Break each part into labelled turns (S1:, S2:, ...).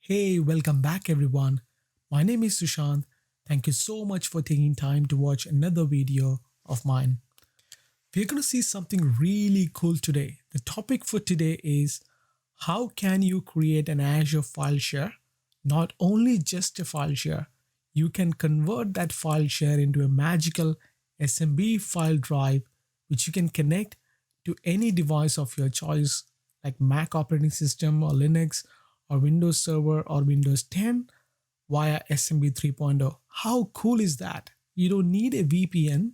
S1: Hey, welcome back everyone. My name is Sushant. Thank you so much for taking time to watch another video of mine. We're going to see something really cool today. The topic for today is how can you create an Azure file share? Not only just a file share, you can convert that file share into a magical SMB file drive which you can connect to any device of your choice like Mac operating system or Linux or Windows Server or Windows 10 via SMB 3.0. How cool is that? You don't need a VPN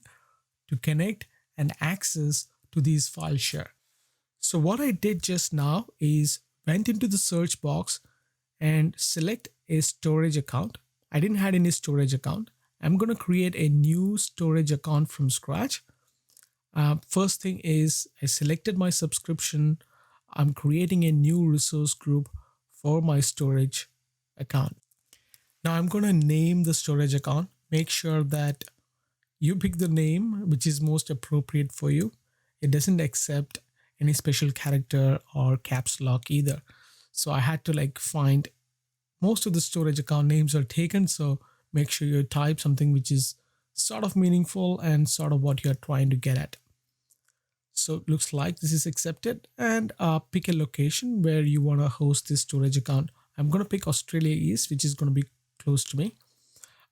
S1: to connect and access to these file share. So what I did just now is went into the search box and select a storage account. I didn't have any storage account. I'm going to create a new storage account from scratch. First thing is I selected my subscription. I'm creating a new resource group for my storage account. Now I'm going to name the storage account. Make sure that you pick the name which is most appropriate for you. It doesn't accept any special character or caps lock either. So I had to find most of the storage account names are taken. So make sure you type something which is sort of meaningful and sort of what you're trying to get at. So it looks like this is accepted, and pick a location where you want to host this storage account. I'm going to pick Australia East, which is going to be close to me.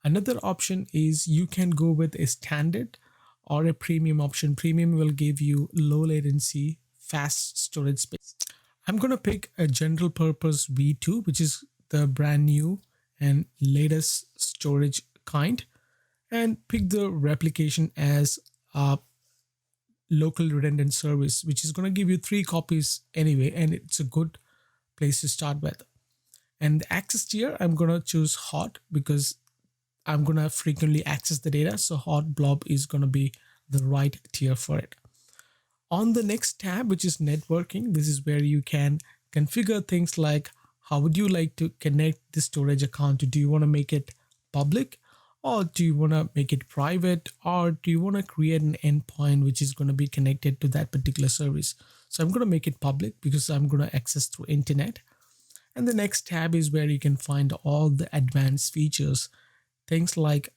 S1: Another option is you can go with a standard or a premium option. Premium will give you low latency, fast storage space. I'm going to pick a general purpose V2, which is the brand new and latest storage kind, and pick the replication as local redundant service, which is going to give you 3 copies anyway, and it's a good place to start with. And the access tier, I'm going to choose hot because I'm going to frequently access the data. So hot blob is going to be the right tier for it. On the next tab, which is networking, this is where you can configure things like how would you like to connect the storage account to. Do you want to make it public, or do you want to make it private, or do you want to create an endpoint which is going to be connected to that particular service? So I'm going to make it public because I'm going to access through internet. And the next tab is where you can find all the advanced features. Things like,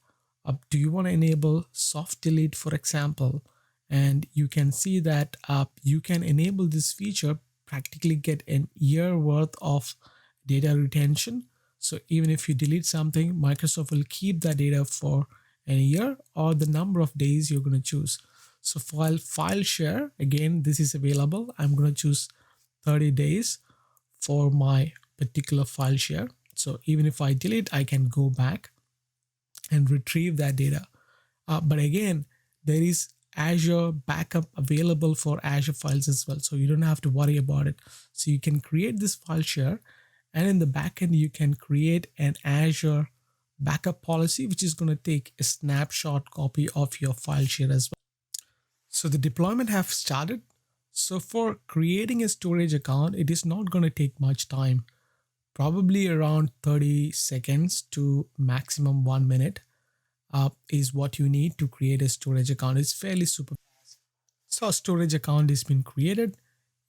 S1: do you want to enable soft delete, for example? And you can see that you can enable this feature, practically get an year worth of data retention. So even if you delete something, Microsoft will keep that data for a year or the number of days you're going to choose. So file share, again, this is available. I'm going to choose 30 days for my particular file share. So even if I delete, I can go back and retrieve that data. But again, there is Azure backup available for Azure files as well. So you don't have to worry about it. So you can create this file share, and in the backend, you can create an Azure backup policy, which is going to take a snapshot copy of your file share as well. So the deployment have started. So for creating a storage account, it is not going to take much time, probably around 30 seconds to maximum 1 minute is what you need to create a storage account. It's fairly super fast. So a storage account has been created.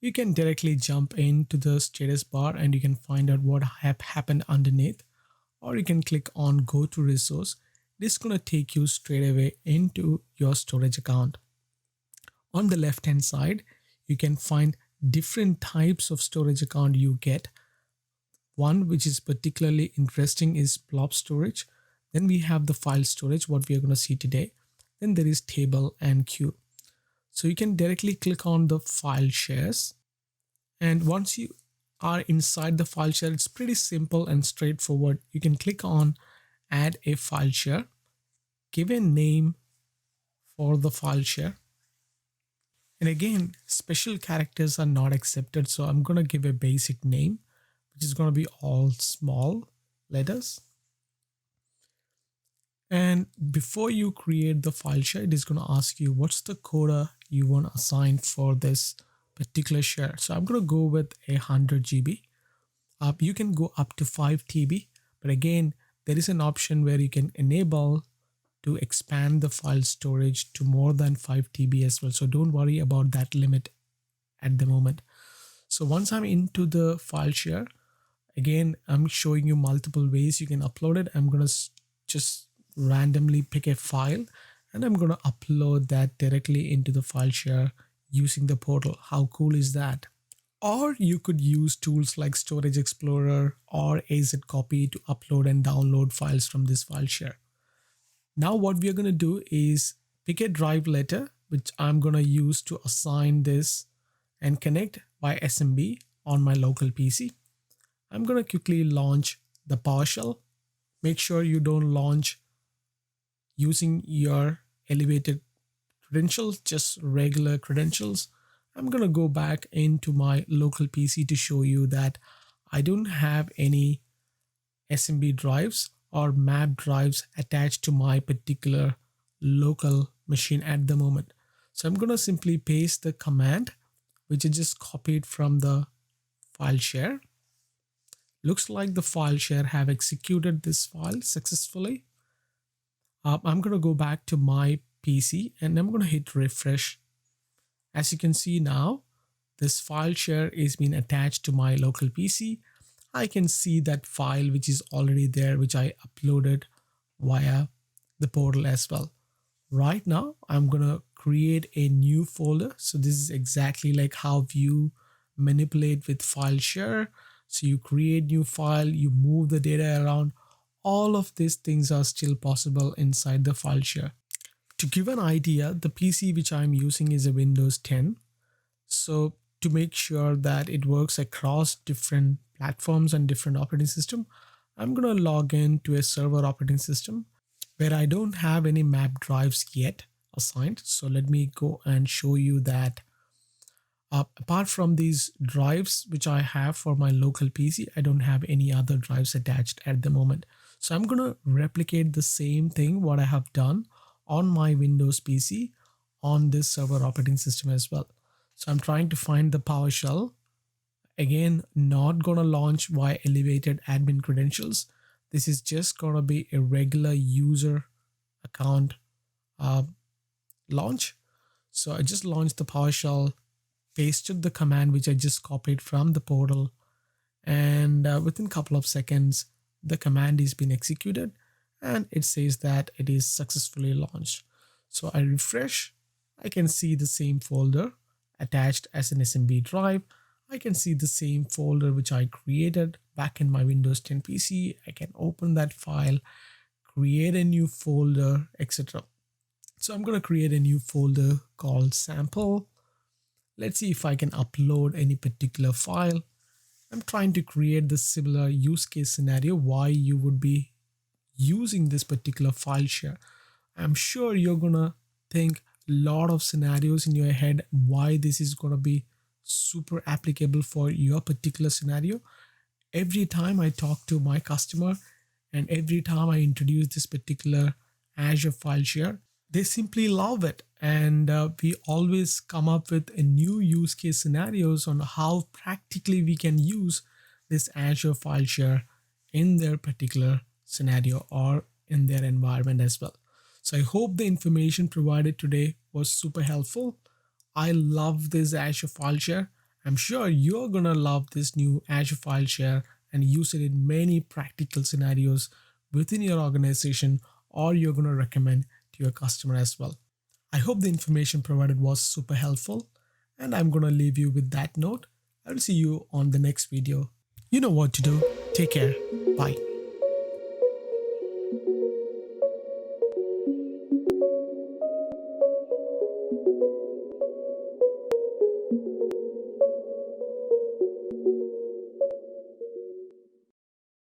S1: You can directly jump into the status bar and you can find out what happened underneath, or you can click on go to resource. This is going to take you straight away into your storage account. On the left hand side, you can find different types of storage account you get. One which is particularly interesting is blob storage. Then we have the file storage, what we are going to see today. Then there is table and queue. So you can directly click on the file shares. And once you are inside the file share, it's pretty simple and straightforward. You can click on add a file share, give a name for the file share. And again, special characters are not accepted. So I'm going to give a basic name, which is going to be all small letters. And before you create the file share, it is going to ask you what's the quota you want to assign for this particular share. So I'm going to go with 100 GB. You can go up to 5 TB, but again, there is an option where you can enable to expand the file storage to more than 5 TB as well. So don't worry about that limit at the moment. So once I'm into the file share, Again, I'm showing you multiple ways you can upload it. I'm going to just randomly pick a file and I'm going to upload that directly into the file share using the portal. How cool is that? Or you could use tools like Storage Explorer or AZ Copy to upload and download files from this file share. Now what we are going to do is pick a drive letter, which I'm going to use to assign this and connect by SMB on my local PC. I'm going to quickly launch the PowerShell. Make sure you don't launch using your elevated credentials, just regular credentials. I'm going to go back into my local PC to show you that I don't have any SMB drives or map drives attached to my particular local machine at the moment. So I'm going to simply paste the command, which I just copied from the file share. Looks like the file share have executed this file successfully. I'm going to go back to my PC and I'm going to hit refresh. As you can see now, this file share is being attached to my local PC. I can see that file which is already there, which I uploaded via the portal as well. Right now, I'm going to create a new folder. So this is exactly like how you manipulate with file share. So you create new file, you move the data around. All of these things are still possible inside the file share. To give an idea, the PC which I'm using is a Windows 10. So to make sure that it works across different platforms and different operating system, I'm going to log in to a server operating system where I don't have any map drives yet assigned. So let me go and show you that apart from these drives which I have for my local PC, I don't have any other drives attached at the moment. So I'm going to replicate the same thing what I have done on my Windows PC on this server operating system as well. So I'm trying to find the PowerShell. Again, not going to launch via elevated admin credentials. This is just going to be a regular user account launch. So I just launched the PowerShell, pasted the command which I just copied from the portal, and within a couple of seconds, the command is being executed and it says that it is successfully launched. So I refresh, I can see the same folder attached as an SMB drive. I can see the same folder which I created back in my Windows 10 PC. I can open that file, create a new folder, etc. So I'm going to create a new folder called sample. Let's see if I can upload any particular file. I'm trying to create the similar use case scenario why you would be using this particular file share. I'm sure you're gonna think a lot of scenarios in your head why this is gonna be super applicable for your particular scenario. Every time I talk to my customer and every time I introduce this particular Azure file share, they simply love it. And we always come up with a new use case scenarios on how practically we can use this Azure file share in their particular scenario or in their environment as well. So I hope the information provided today was super helpful. I love this Azure file share. I'm sure you're gonna love this new Azure file share and use it in many practical scenarios within your organization, or you're gonna recommend to your customer as well. I hope the information provided was super helpful, and I'm gonna leave you with that note. I'll see you on the next video. You know what to do. Take care. Bye.